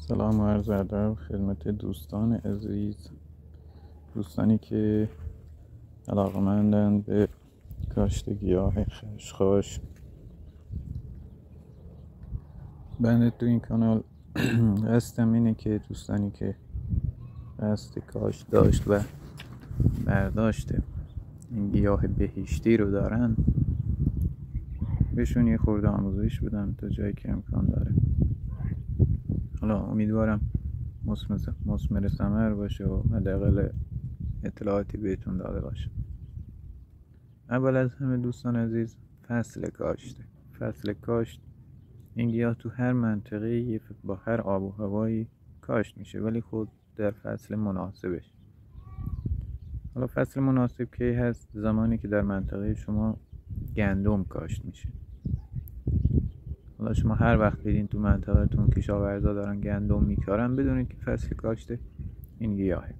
سلام و عرض ادب خدمت دوستان عزیز، دوستانی که علاقمندند به کاشت گیاه خشخاش. بنده تو این کانال قصدم اینه که دوستانی که قصد کاشت داشت و برداشت این گیاه بهشتی رو دارن بهشون یه خورده آموزش بدم تا جایی که امکان داره. حالا امیدوارم مثمر ثمر باشه و حداقل اطلاعاتی بهتون داده باشه. اول از همه دوستان عزیز، فصل کاشت این گیاه تو هر منطقه با هر آب و هوایی کاشت میشه، ولی خود در فصل مناسبش. حالا فصل مناسب کی هست؟ زمانی که در منطقه شما گندم کاشت میشه. حالا شما هر وقت دیدین تو منطقه‌تون کشاورزا دارن گندم میکارن، بدونید که فصل کاشت این گیاهه.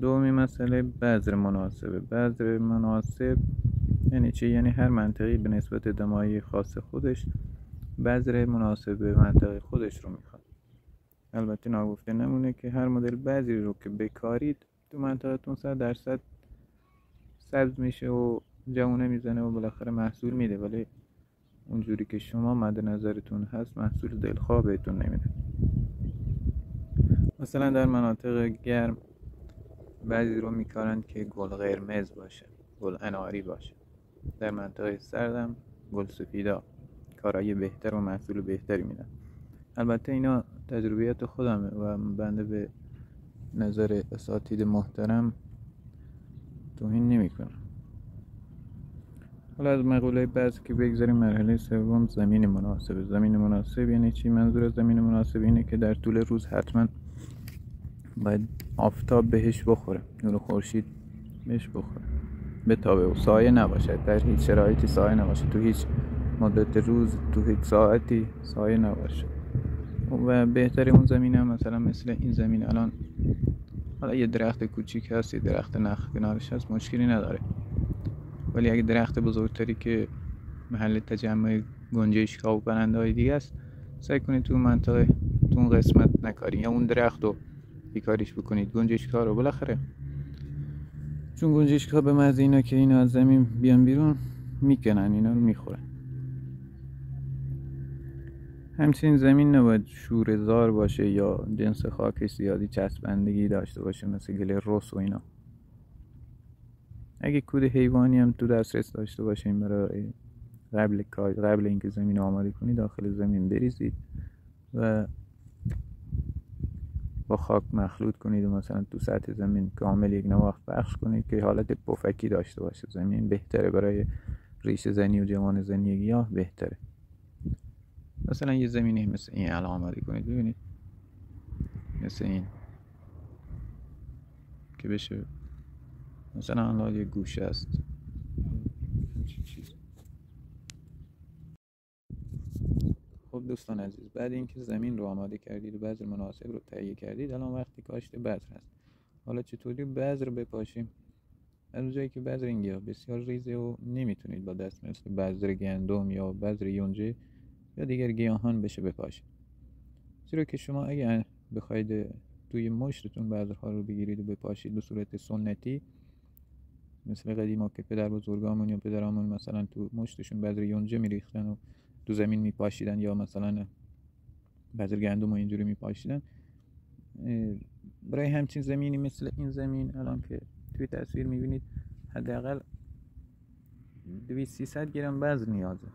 دومی مسئله بذر مناسبه. بذر مناسب یعنی چی؟ یعنی هر منطقی به نسبت دمایی خاص خودش بذر مناسب به منطقه خودش رو میخواد. البته ناگفته نمونه که هر مدل بذری رو که بکارید تو منطقه‌تون 100% سبز میشه و جوونه میزنه و بالاخره محصول میده، ولی اونجوری که شما مد نظرتون هست محصول دلخواه بهتون نمیده. مثلا در مناطق گرم بعضی رو میکارن که گل قرمز باشه، گل اناری باشه. در منطقه سردم گل سفیدا کارایی بهتر و محصول بهتری میدن. البته اینا تجربیات خودمه و بنده به نظر اساتید محترم توهین نمیکنم. حالا از مقوله بعضی که بگذاریم، مرحله سوم زمین مناسب. زمین مناسب یعنی چی؟ منظور از زمین مناسب اینه که در طول روز حتما باید آفتاب بهش بخوره، نور خورشید بهش بخوره، بتابه و سایه نباشه. در هیچ شرایطی سایه نباشه، تو هیچ مدت روز، تو هیچ ساعتی سایه نباشه. و بهتره اون زمین هم مثلا مثل این زمین الان، حالا یه درخت کوچیک هست، یه درخت نخل کنارش هست، مشکلی نداره. ولی اگه درخت بزرگتری که محل تجمع گنجشک‌ها و پرنده‌های دیگه است، سعی کنید تو منطقه، تو اون قسمت نکارید یا اون درخت رو بیکاریش بکنید. گنجشک‌ها رو بالاخره، چون گنجشک‌ها به محض اینا که اینا از زمین بیان بیرون میکنن، اینا رو میخورن. همچنین زمین نباید شوره‌زار باشه یا جنس خاکش زیادی چسبندگی داشته باشه، مثل گل رس و اینا. اگه کود حیوانی هم تو دسترس داشته باشین برای قبل اینکه زمین آماده کنید، داخل زمین بریزید و با خاک مخلوط کنید و مثلا تو سطح زمین کامل یک نواخت بخش کنید که حالت پفکی داشته باشه. زمین بهتره برای ریشه زنی و جوان زنی گیاه، بهتره. مثلا یه زمینی مثل این الان آماده کنید، ببینید مثل این که بشه مثلا الان یه گوشه است. خب دوستان عزیز، بعد اینکه زمین رو آماده کردید و بذر مناسب رو تهیه کردید، الان وقتی کاشت بذر هست. حالا چطوری بذر بپاشیم؟ از اونجایی که بذر این گیاه بسیار ریزه و نمیتونید با دست مثل بذر گندم یا بذر یونجه یا دیگر گیاهان بشه بپاشید. زیرا که شما اگه بخواید توی مشتتون بذرها رو بگیرید و بپاشید به صورت سنتی، مثل قدیما که پدر بزرگامون یا پدرامون مثلا تو مشتشون بذر یونجه میریختن و تو زمین میپاشیدن، یا مثلا بذر گندم و اینجوری میپاشیدن، برای همچین زمینی مثل این زمین الان که توی تصویر میبینید حداقل 200-300 گرم بذر نیازه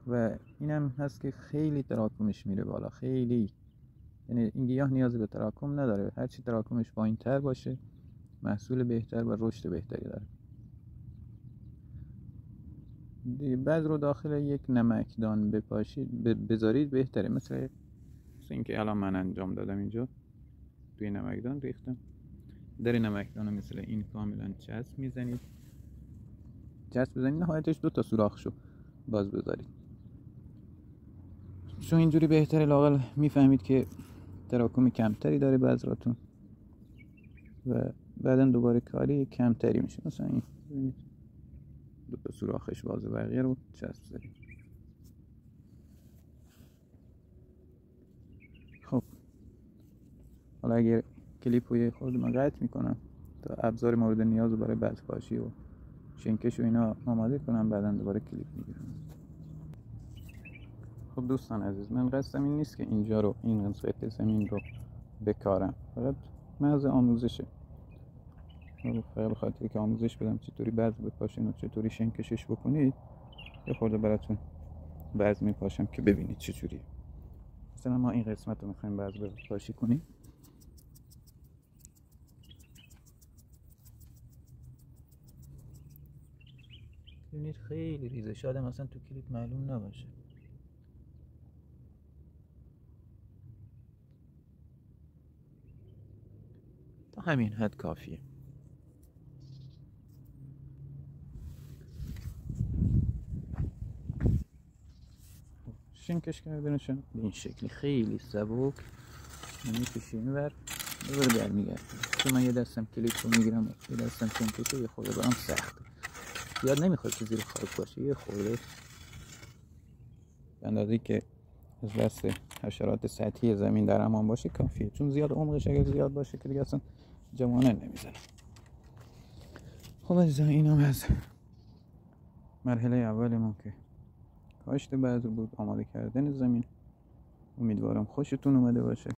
و اینم هست که خیلی تراکمش میره بالا، خیلی. یعنی این گیاه نیاز به تراکم نداره، هرچی تراکمش پایین تر باشه محصول بهتر و رشد بهتری داره. بذر رو داخل یک نمکدان بپاشید، بذارید بهتره. مثل اینکه الان من انجام دادم، اینجا توی نمکدان ریختم. در نمکدان مثل این کاملا چسب میزنید، چسب بزنید نهایتش 2 تا سوراخشو باز بذارید، چون اینجوری بهتره. لااقل میفهمید که تراکم کمتری داره بذراتون و بعدن دوباره کاری کمتری میشه. مثلا این ببینید 2 تا سوراخش باز، بقیه رو چسب زدید. حالا اگر کلیپ رو خود من قطع میکنم تا ابزار مورد نیاز رو برای بزپاشی و شنکش و اینا آماده کنم، بعدا دوباره کلیپ میگیرم. خب دوستان عزیز، من قصدم این نیست که اینجا رو، این قسمت زمین رو بکارم، فقط محض آموزشه. فقط به خاطر که آموزش بدم چطوری بز بپاشین و چطوری شنکشش بکنید، یه خورده براتون بز میپاشم که ببینید چجوریه. مثلا ما این قسمت رو میخوایم بز بپاشی کنیم. ببینید خیلی ریزه، شاید مثلا تو کلیپ معلوم نباشه. تا همین حد کافیه. شنکش کردنشون به این شکلی خیلی سبک میکشیم ور دوباره برمیگردیم. چون من یه دستم کلیپ رو میگیرم، یه دستم شنکشه، یه خورده برام سخته. زیاد نمیخواد که زیر خاک باشه، یه خورده به اندازه‌ای که از دست حشرات سطحی زمین در امان باشه کافیه. چون زیاد عمقش اگر زیاد باشه که دیگه اصلا جوانه نمیزنه. خب عزیزان، اینم از مرحله اولمون که کاشت بذر بود، آماده کردن زمین. امیدوارم خوشتون اومده باشه.